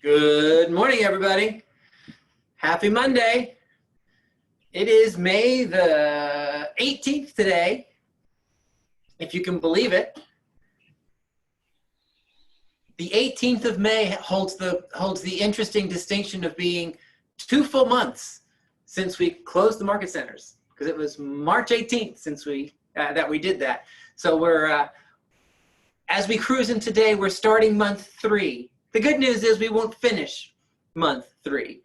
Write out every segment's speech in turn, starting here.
Good morning, everybody. Happy Monday. It is May the 18th today, if you can believe it. The 18th of May holds the interesting distinction of being 2 full months since we closed the market centers, because it was March 18th since that we did that. So we're as we cruise in today, we're starting month 3. The good news is we won't finish month 3.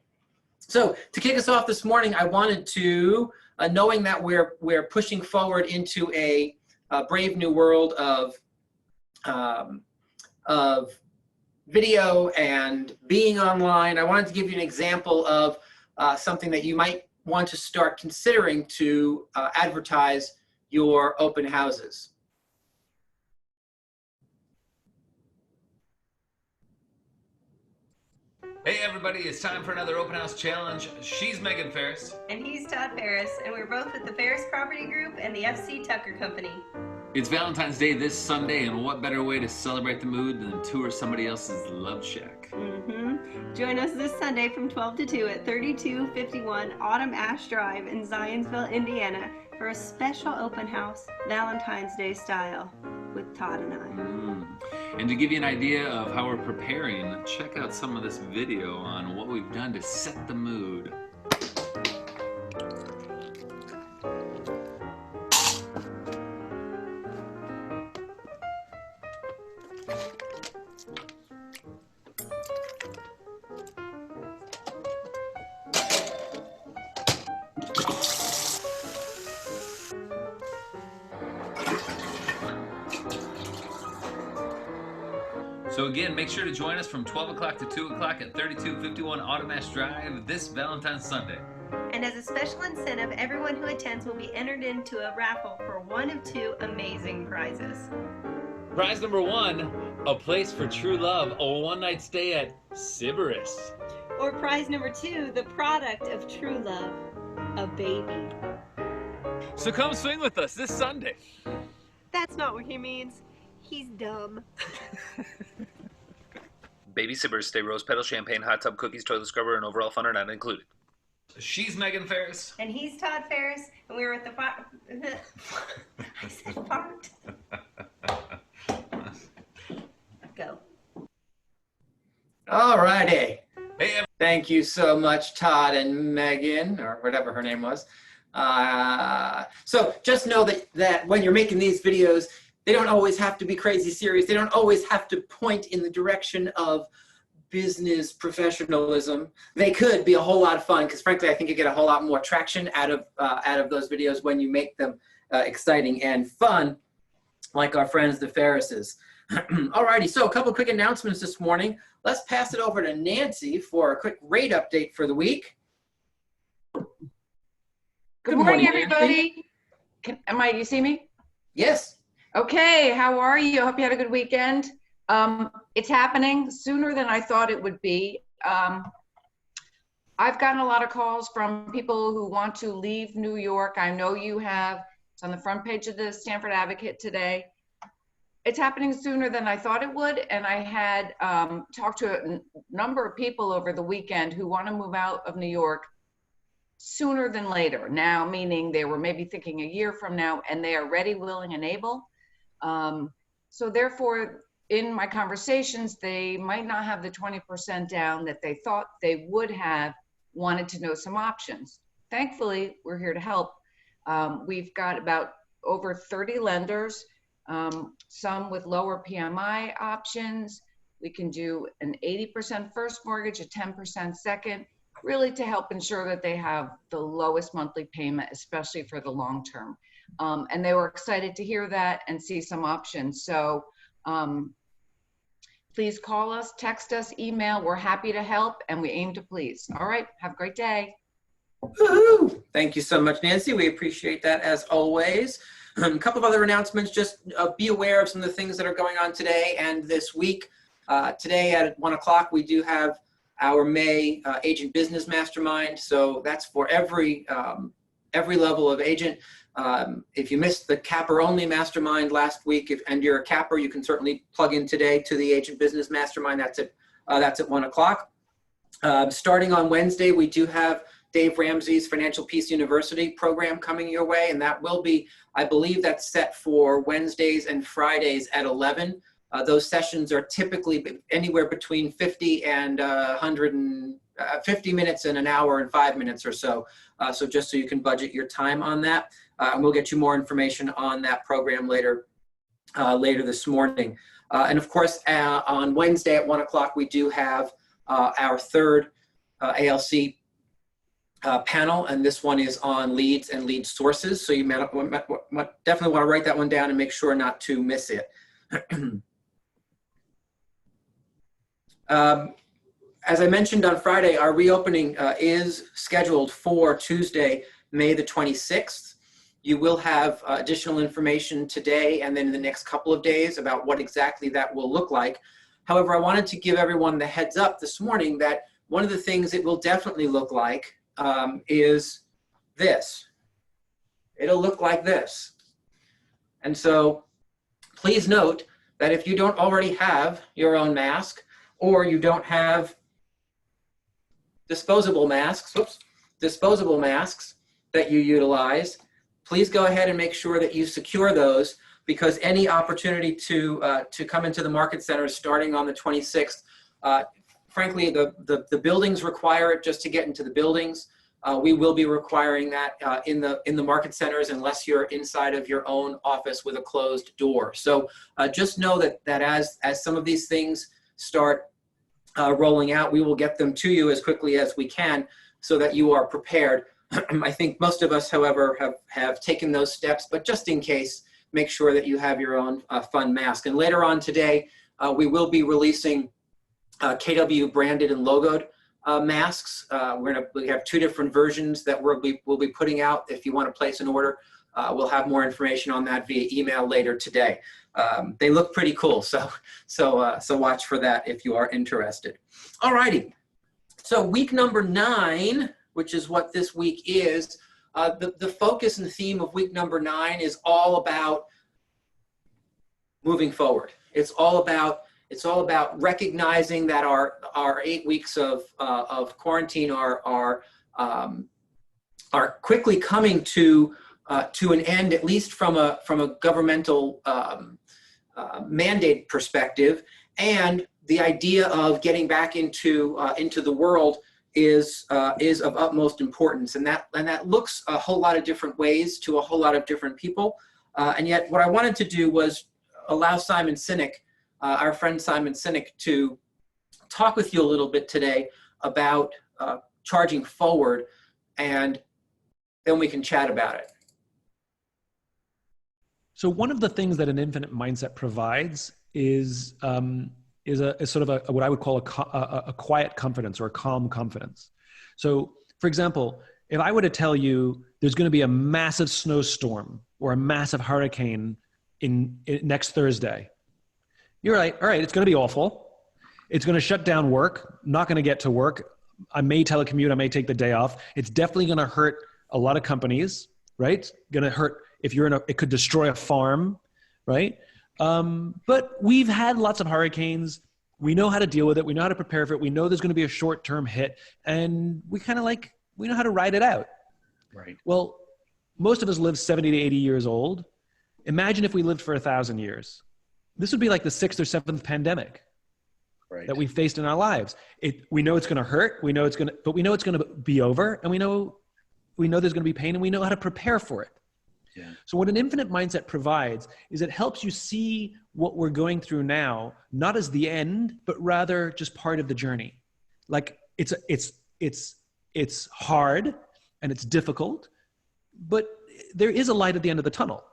So to kick us off this morning, I wanted to, knowing that we're pushing forward into a brave new world of video and being online, I wanted to give you an example of something that you might want to start considering to advertise your open houses. Hey everybody, it's time for another open house challenge. She's Megan Ferris. And he's Todd Ferris, and we're both with the Ferris Property Group and the FC Tucker Company. It's Valentine's Day this Sunday, and what better way to celebrate the mood than tour somebody else's love shack? Join us this Sunday from 12 to 2 at 3251 Autumn Ash Drive in Zionsville, Indiana for a special open house, Valentine's Day style, with Todd and I. And to give you an idea of how we're preparing, check out some of this video on what we've done to set the mood. So again, make sure to join us from 12 o'clock to 2 o'clock at 3251 Autumn Ash Drive this Valentine's Sunday. And as a special incentive, everyone who attends will be entered into a raffle for one of 2 amazing prizes. Prize number 1, a place for true love, a one-night stay at Sybaris. Or prize number 2, the product of true love, a baby. So come swing with us this Sunday. That's not what he means. He's dumb. Baby Sybaris stay, rose petal, champagne, hot tub, cookies, toilet scrubber, and overall fun are not included. She's Megan Ferris. And he's Todd Ferris, and we were at the I said fart. Go. All righty. Hey, Thank you so much, Todd and Megan, or whatever her name was. So just know that when you're making these videos, they don't always have to be crazy serious. They don't always have to point in the direction of business professionalism. They could be a whole lot of fun, because frankly, I think you get a whole lot more traction out of those videos when you make them exciting and fun, like our friends the Ferrises. Alrighty, so a couple quick announcements this morning. Let's pass it over to Nancy for a quick rate update for the week. Good morning, everybody. Do you see me? Yes. Okay, how are you? I hope you had a good weekend. It's happening sooner than I thought it would be. I've gotten a lot of calls from people who want to leave New York. I know you have. It's on the front page of the Stamford Advocate today. It's happening sooner than I thought it would, and I had talked to a number of people over the weekend who want to move out of New York sooner than later. Now, meaning they were maybe thinking a year from now, and they are ready, willing, and able. So therefore, in my conversations, they might not have the 20% down that they thought they would have, wanted to know some options. Thankfully, we're here to help. We've got about over 30 lenders, some with lower PMI options. We can do an 80% first mortgage, a 10% second, really to help ensure that they have the lowest monthly payment, especially for the long term. And they were excited to hear that and see some options. So please call us, text us, email. We're happy to help, and we aim to please. All right, have a great day. Woohoo! Thank you so much, Nancy. We appreciate that as always. A couple of other announcements. Just be aware of some of the things that are going on today and this week. Today at 1 o'clock, we do have our May Agent Business Mastermind. So that's for every level of agent. If you missed the capper only mastermind last week, and you're a capper, you can certainly plug in today to the Agent Business Mastermind. That's at That's at 1 o'clock. Starting on Wednesday, we do have Dave Ramsey's Financial Peace University program coming your way, and that will be, I believe that's set for Wednesdays and Fridays at 11. Those sessions are typically anywhere between 50 and 50 minutes and an hour and 5 minutes or so. So just so you can budget your time on that. And we'll get you more information on that program later this morning. And of course, on Wednesday at 1 o'clock, we do have our third ALC panel, and this one is on leads and lead sources. So you definitely want to write that one down and make sure not to miss it. As I mentioned on Friday, our reopening is scheduled for Tuesday, May the 26th. You will have additional information today and then in the next couple of days about what exactly that will look like. However, I wanted to give everyone the heads up this morning that one of the things it will definitely look like is this. It'll look like this. And so please note that if you don't already have your own mask, or you don't have disposable masks that you utilize, please go ahead and make sure that you secure those, because any opportunity to come into the market centers starting on the 26th, frankly, the buildings require it just to get into the buildings. We will be requiring that in the market centers unless you're inside of your own office with a closed door. So just know that as some of these things start rolling out, we will get them to you as quickly as we can so that you are prepared. I think most of us, however, have taken those steps, but just in case, make sure that you have your own fun mask. And later on today, we will be releasing KW branded and logoed masks. We have two different versions that we'll be putting out. If you want to place an order, we'll have more information on that via email later today. They look pretty cool, so watch for that if you are interested. All righty. So week number 9, which is what this week is, the focus and theme of week number 9 is all about moving forward. It's all about recognizing that our 8 weeks of quarantine are quickly coming to an end, at least from a governmental mandate perspective, and the idea of getting back into the world is of utmost importance, and that looks a whole lot of different ways to a whole lot of different people. And yet, what I wanted to do was allow Simon Sinek, our friend Simon Sinek, to talk with you a little bit today about charging forward, and then we can chat about it. So one of the things that an infinite mindset provides is sort of what I would call a quiet confidence or a calm confidence. So, for example, if I were to tell you there's going to be a massive snowstorm or a massive hurricane in next Thursday, you're like, all right, it's going to be awful. It's going to shut down work. Not going to get to work. I may telecommute. I may take the day off. It's definitely going to hurt a lot of companies, right? Going to hurt if you're it could destroy a farm, right? But we've had lots of hurricanes. We know how to deal with it. We know how to prepare for it. We know there's going to be a short-term hit, and we know how to ride it out. Right. Well, most of us live 70 to 80 years old. Imagine if we lived for 1,000 years. This would be like the 6th or 7th pandemic that we faced in our lives. We know it's going to hurt. We know it's going to, but we know it's going to be over, and we know there's going to be pain, and we know how to prepare for it. Yeah. So what an infinite mindset provides is it helps you see what we're going through now, not as the end, but rather just part of the journey. Like it's hard and it's difficult, but there is a light at the end of the tunnel.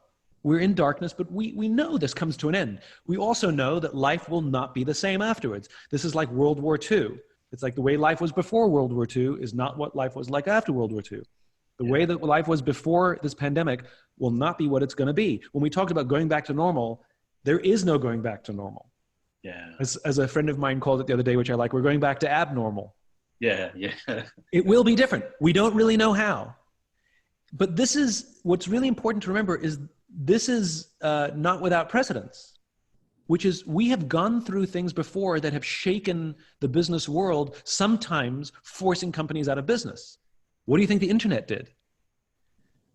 We're in darkness, but we know this comes to an end. We also know that life will not be the same afterwards. This is like World War II. It's like the way life was before World War II is not what life was like after World War II. The way that life was before this pandemic will not be what it's going to be. When we talked about going back to normal, there is no going back to normal. Yeah. As a friend of mine called it the other day, which I like, we're going back to abnormal. Yeah. It will be different. We don't really know how. But this is what's really important to remember is this is not without precedence. which is we have gone through things before that have shaken the business world, sometimes forcing companies out of business. What do you think the internet did?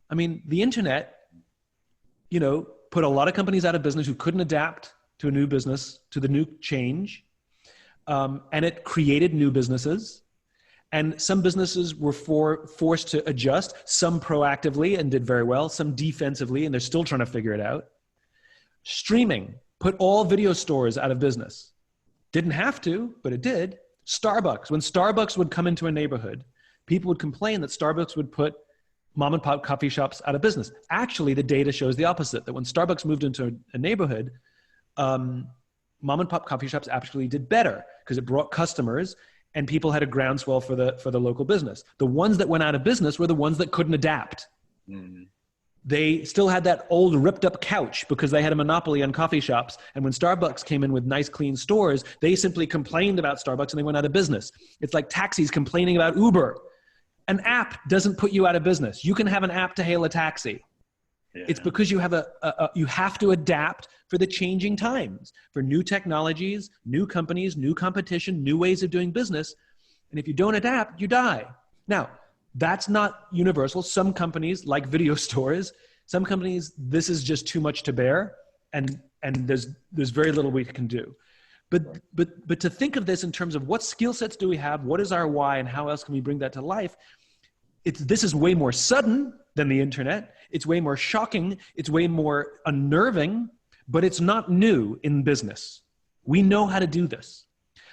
I mean, the internet, you know, put a lot of companies out of business who couldn't adapt to a new business, to the new change. And it created new businesses. And some businesses were forced to adjust, some proactively and did very well, some defensively, and they're still trying to figure it out. Streaming put all video stores out of business. Didn't have to, but it did. Starbucks, when Starbucks would come into a neighborhood, people would complain that Starbucks would put mom and pop coffee shops out of business. Actually, the data shows the opposite, that when Starbucks moved into a neighborhood, mom and pop coffee shops actually did better because it brought customers and people had a groundswell for the local business. The ones that went out of business were the ones that couldn't adapt. Mm. They still had that old ripped up couch because they had a monopoly on coffee shops. And when Starbucks came in with nice, clean stores, they simply complained about Starbucks and they went out of business. It's like taxis complaining about Uber. An app doesn't put you out of business. You can have an app to hail a taxi. Yeah. It's because you have you have to adapt for the changing times, for new technologies, new companies, new competition, new ways of doing business. And if you don't adapt, you die. Now, that's not universal. Some companies, like video stores, some companies, this is just too much to bear, and there's very little we can do. But to think of this in terms of what skill sets do we have, what is our why, and how else can we bring that to life? This is way more sudden than the internet. It's way more shocking. It's way more unnerving, but it's not new in business. We know how to do this.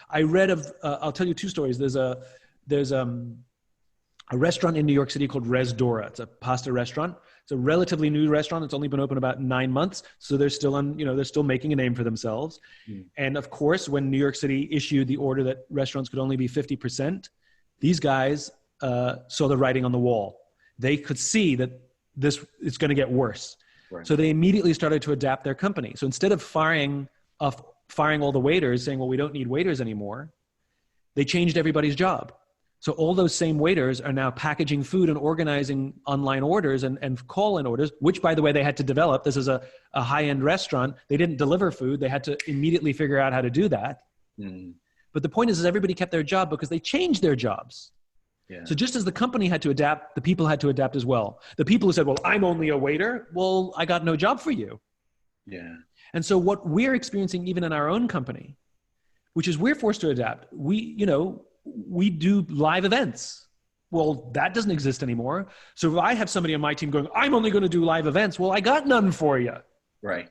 I read of, I'll tell you two stories. There's a restaurant in New York City called Res Dora. It's a pasta restaurant. It's a relatively new restaurant. It's only been open about 9 months. So they're still they're still making a name for themselves. Mm. And of course, when New York City issued the order that restaurants could only be 50%, these guys saw the writing on the wall. They could see that it's going to get worse. Right. So they immediately started to adapt their company. So instead of firing all the waiters, saying, well, we don't need waiters anymore, they changed everybody's job. So all those same waiters are now packaging food and organizing online orders and call-in orders, which, by the way, they had to develop. This is a high-end restaurant. They didn't deliver food. They had to immediately figure out how to do that. Mm. But the point is everybody kept their job because they changed their jobs. Yeah. So just as the company had to adapt, the people had to adapt as well. The people who said, well, I'm only a waiter. Well, I got no job for you. Yeah. And so what we're experiencing even in our own company, which is we're forced to adapt. We do live events. Well, that doesn't exist anymore. So if I have somebody on my team going, I'm only going to do live events, well, I got none for you. Right.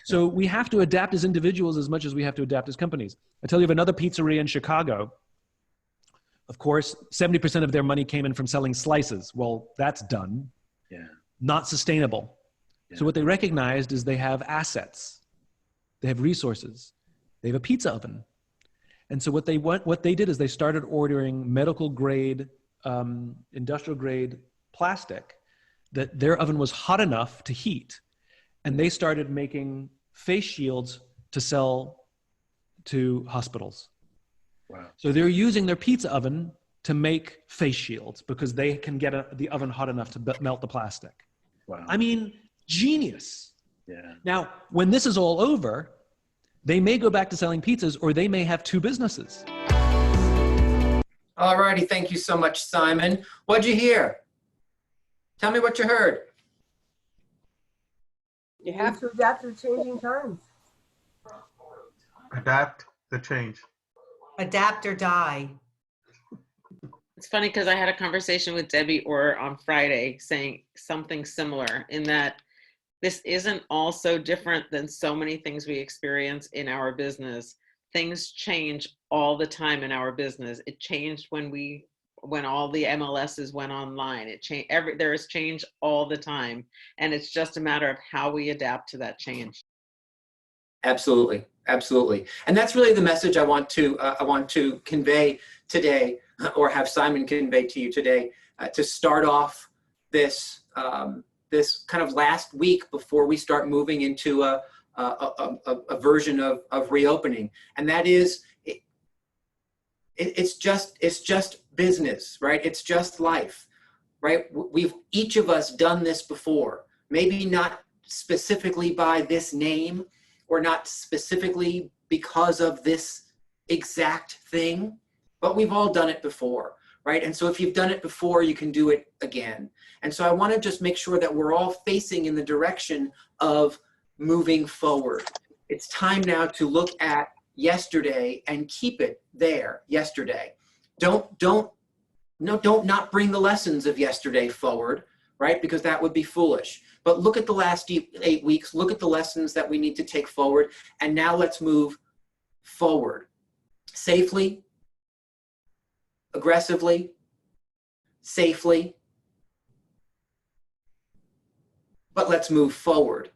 So we have to adapt as individuals as much as we have to adapt as companies. I tell you of another pizzeria in Chicago. Of course, 70% of their money came in from selling slices. Well, that's done. Yeah. Not sustainable. Yeah. So what they recognized is they have assets. They have resources. They have a pizza oven. And so what they did is they started ordering medical grade, industrial grade plastic that their oven was hot enough to heat. And they started making face shields to sell to hospitals. Wow. So they're using their pizza oven to make face shields because they can get the oven hot enough to melt the plastic. Wow. I mean, genius. Yeah. Now, when this is all over, they may go back to selling pizzas or they may have two businesses. All righty. Thank you so much, Simon. What'd you hear? Tell me what you heard. You have to adapt to changing times. Adapt the change. Adapt or die. It's funny because I had a conversation with Debbie Orr on Friday saying something similar in that this isn't all so different than so many things we experience in our business. Things change all the time in our business. It changed when all the MLSs went online. There is change all the time, and it's just a matter of how we adapt to that change. Absolutely, absolutely, and that's really the message I want to convey today, or have Simon convey to you today, to start off this this kind of last week before we start moving into a version of reopening, and that is it's just business, right? It's just life, right? We've each of us done this before, maybe not specifically by this name or not specifically because of this exact thing, but we've all done it before, right? And so if you've done it before, you can do it again. And so I want to just make sure that we're all facing in the direction of moving forward. It's time now to look at yesterday and keep it there, yesterday. Don't not bring the lessons of yesterday forward, right? Because that would be foolish. But look at the last 8 weeks, look at the lessons that we need to take forward, and now let's move forward. Safely, aggressively, safely, but let's move forward.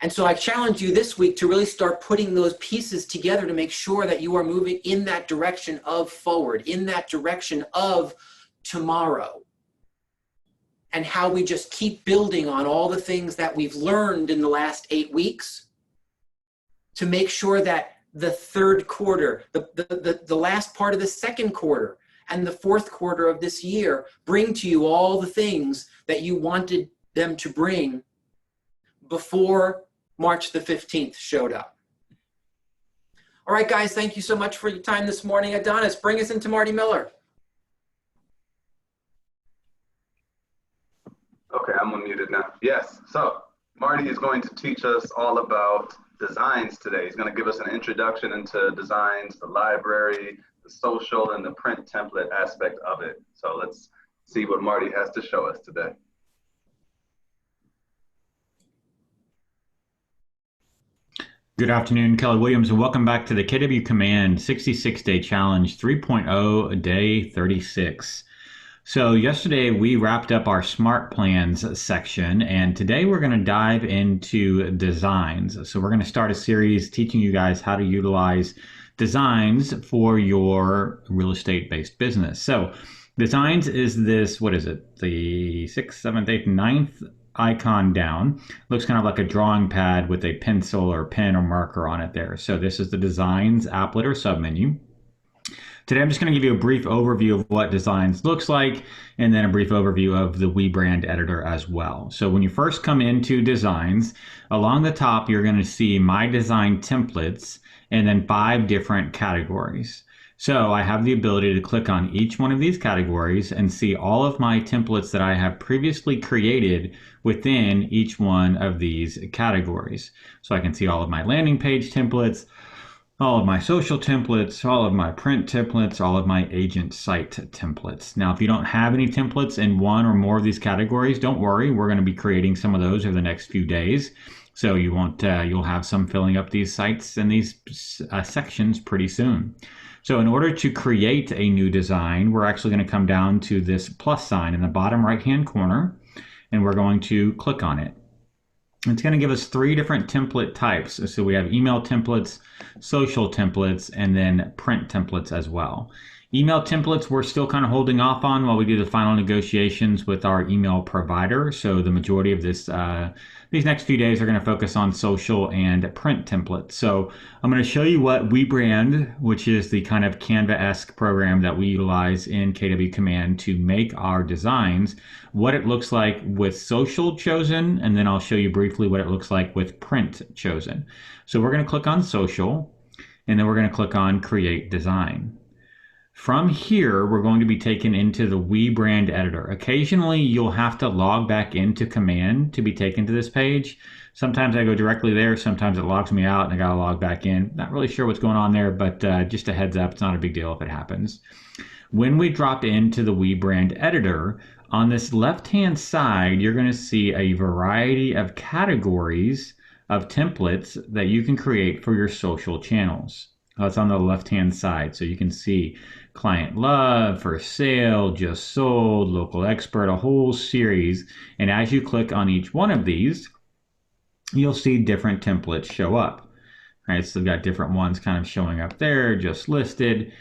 And so I challenge you this week to really start putting those pieces together to make sure that you are moving in that direction of forward, in that direction of tomorrow. And how we just keep building on all the things that we've learned in the last 8 weeks to make sure that the third quarter, the last part of the second quarter, and the fourth quarter of this year bring to you all the things that you wanted them to bring before March the 15th showed up. All right, guys, thank you so much for your time this morning. Adonis, bring us into Marty Miller. Okay, I'm unmuted now. Yes, so Marty is going to teach us all about designs today. He's going to give us an introduction into designs, the library, the social, and the print template aspect of it. So let's see what Marty has to show us today. Good afternoon, Kelly Williams, and welcome back to the KW Command 66-Day Challenge 3.0, Day 36. So yesterday we wrapped up our Smart Plans section, and today we're going to dive into designs. So we're going to start a series teaching you guys how to utilize designs for your real estate-based business. So designs is this, what is it, the 6th, 7th, 8th, 9th icon down. Looks kind of like a drawing pad with a pencil or pen or marker on it there. So this is the Designs applet or submenu. Today I'm just going to give you a brief overview of what Designs looks like, and then a brief overview of the WeBrand editor as well. So when you first come into Designs, along the top you're going to see My Design Templates and then 5 different categories. So I have the ability to click on each one of these categories and see all of my templates that I have previously created within each one of these categories. So I can see all of my landing page templates, all of my social templates, all of my print templates, all of my agent site templates. Now, if you don't have any templates in one or more of these categories, don't worry. We're going to be creating some of those over the next few days. So you won't, you'll have some filling up these sites and these sections pretty soon. So in order to create a new design, we're actually going to come down to this plus sign in the bottom right-hand corner, and we're going to click on it. It's going to give us 3 different template types. So we have email templates, social templates, and then print templates as well. Email templates we're still kind of holding off on while we do the final negotiations with our email provider. So the majority of this these next few days are going to focus on social and print templates. So I'm going to show you what WeBrand, which is the kind of Canva-esque program that we utilize in KW Command to make our designs, what it looks like with social chosen, and then I'll show you briefly what it looks like with print chosen. So we're going to click on social, and then we're going to click on create design. From here, we're going to be taken into the WeBrand editor. Occasionally, you'll have to log back into Command to be taken to this page. Sometimes I go directly there. Sometimes it logs me out and I got to log back in. Not really sure what's going on there, but just a heads up, it's not a big deal if it happens. When we drop into the WeBrand editor, on this left-hand side, you're going to see a variety of categories of templates that you can create for your social channels. That's on the left-hand side. So you can see client love, for sale, just sold, local expert, a whole series. And as you click on each one of these, you'll see different templates show up. All right, so we've got different ones kind of showing up there, just listed.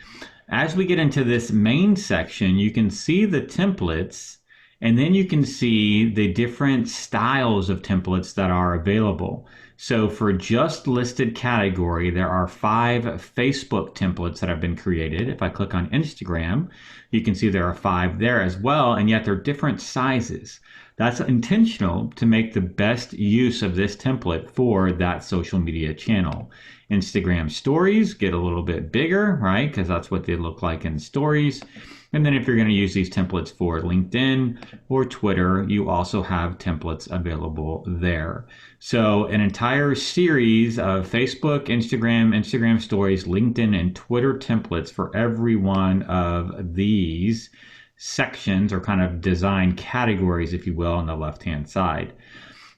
As we get into this main section, you can see the templates, and then you can see the different styles of templates that are available. So for just listed category, there are 5 Facebook templates that have been created. If I click on Instagram, you can see there are 5 there as well, and yet they're different sizes. That's intentional to make the best use of this template for that social media channel. Instagram stories get a little bit bigger, right? Because that's what they look like in stories. And then if you're going to use these templates for LinkedIn or Twitter, you also have templates available there. So an entire series of Facebook, Instagram stories, LinkedIn, and Twitter templates for every one of these sections or kind of design categories, if you will, on the left-hand side.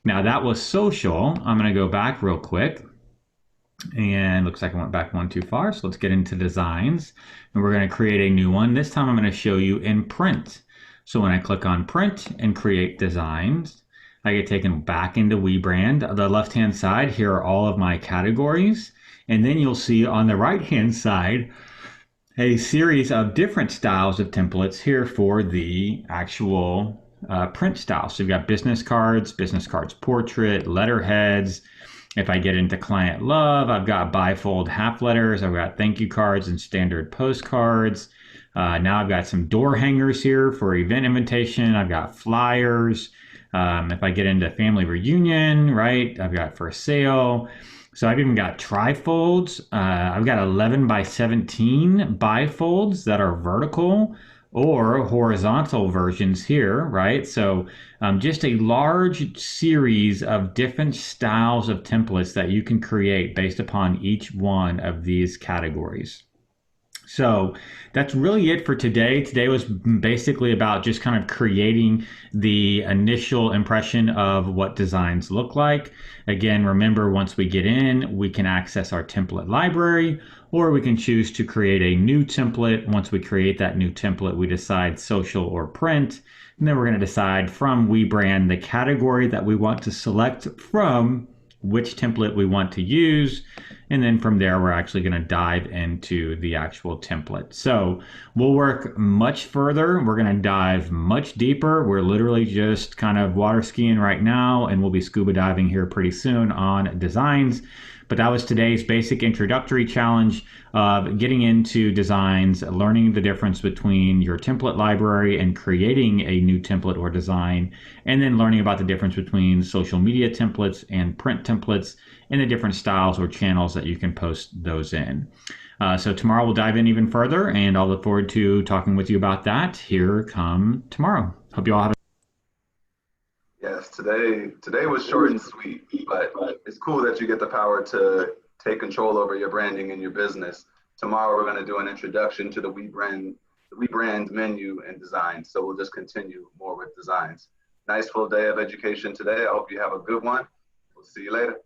Now that was social. I'm going to go back real quick. And looks like I went back one too far. So let's get into designs. And we're going to create a new one. This time I'm going to show you in print. So when I click on print and create designs, I get taken back into WeBrand. The left-hand side, here are all of my categories. And then you'll see on the right-hand side, a series of different styles of templates here for the actual print style. So you've got business cards portrait, letterheads. If I get into client love, I've got bifold half letters. I've got thank you cards and standard postcards. Now I've got some door hangers here for event invitation. I've got flyers. If I get into family reunion, right, I've got for sale. So I've even got trifolds. I've got 11 by 17 bifolds that are vertical or horizontal versions here, right? So just a large series of different styles of templates that you can create based upon each one of these categories. So that's really it for today. Today was basically about just kind of creating the initial impression of what designs look like. Again, remember, once we get in, we can access our template library, or we can choose to create a new template. Once we create that new template, we decide social or print. And then we're going to decide from WeBrand the category that we want to select from, which template we want to use. And then from there, we're actually going to dive into the actual template. So we'll work much further. We're going to dive much deeper. We're literally just kind of water skiing right now, and we'll be scuba diving here pretty soon on designs. But that was today's basic introductory challenge of getting into designs, learning the difference between your template library and creating a new template or design, and then learning about the difference between social media templates and print templates and the different styles or channels that you can post those in. So tomorrow we'll dive in even further, and I'll look forward to talking with you about that here come tomorrow. Hope you all have a Yes, today was short and sweet, but it's cool that you get the power to take control over your branding and your business. Tomorrow we're going to do an introduction to the WeBrand menu and design. So we'll just continue more with designs. Nice full day of education today. I hope you have a good one. We'll see you later.